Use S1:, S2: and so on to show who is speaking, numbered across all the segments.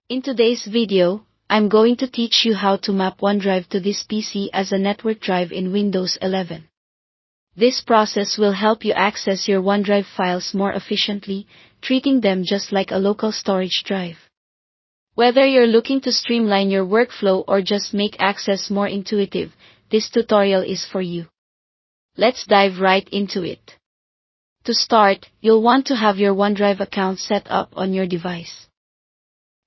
S1: In today's video, I'm going to teach you how to map OneDrive to this PC as a network drive in Windows 11. This process will help you access your OneDrive files more efficiently, treating them just like a local storage drive. Whether you're looking to streamline your workflow or just make access more intuitive, this tutorial is for you. Let's dive right into it. To start, you'll want to have your OneDrive account set up on your device.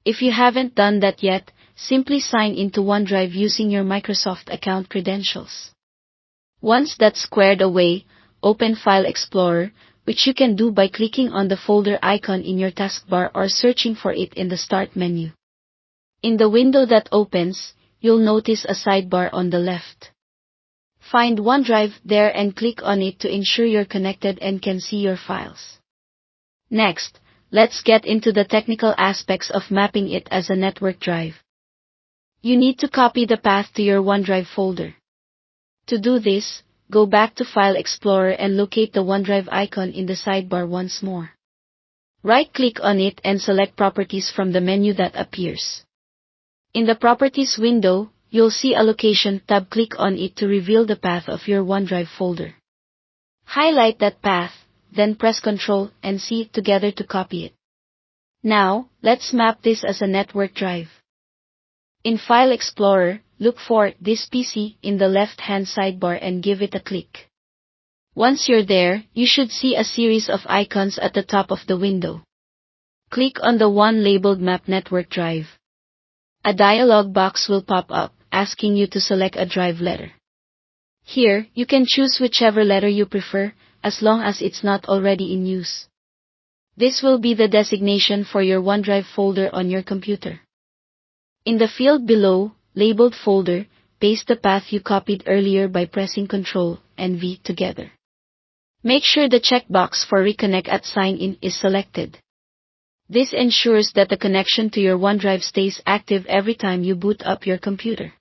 S1: If you haven't done that yet, simply sign into OneDrive using your Microsoft account credentials. Once that's squared away, open File Explorer, which you can do by clicking on the folder icon in your taskbar or searching for it in the Start menu. In the window that opens, you'll notice a sidebar on the left. Find OneDrive there and click on it to ensure you're connected and can see your files. Next, let's get into the technical aspects of mapping it as a network drive. You need to copy the path to your OneDrive folder. To do this, go back to File Explorer and locate the OneDrive icon in the sidebar once more. Right-click on it and select Properties from the menu that appears. In the Properties window, you'll see a Location tab. Click on it to reveal the path of your OneDrive folder. Highlight that path, then press Ctrl and C together to copy it. Now, let's map this as a network drive. In File Explorer, look for This PC in the left-hand sidebar and give it a click. Once you're there, you should see a series of icons at the top of the window. Click on the one labeled Map Network Drive. A dialog box will pop up, asking you to select a drive letter. Here, you can choose whichever letter you prefer, as long as it's not already in use. This will be the designation for your OneDrive folder on your computer. In the field below, labeled Folder, paste the path you copied earlier by pressing Ctrl and V together. Make sure the checkbox for Reconnect at Sign In is selected. This ensures that the connection to your OneDrive stays active every time you boot up your computer.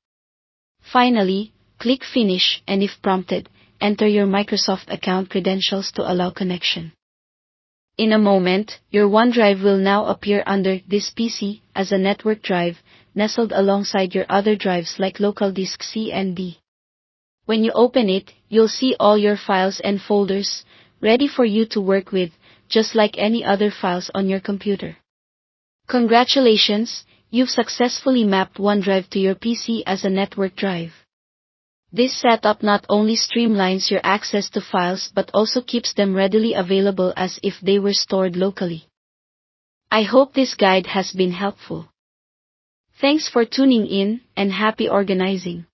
S1: Finally, click Finish and if prompted, enter your Microsoft account credentials to allow connection. In a moment, your OneDrive will now appear under This PC as a network drive, nestled alongside your other drives like local disk C and D. When you open it, you'll see all your files and folders, ready for you to work with, just like any other files on your computer. Congratulations, you've successfully mapped OneDrive to your PC as a network drive. This setup not only streamlines your access to files but also keeps them readily available as if they were stored locally. I hope this guide has been helpful. Thanks for tuning in, and happy organizing.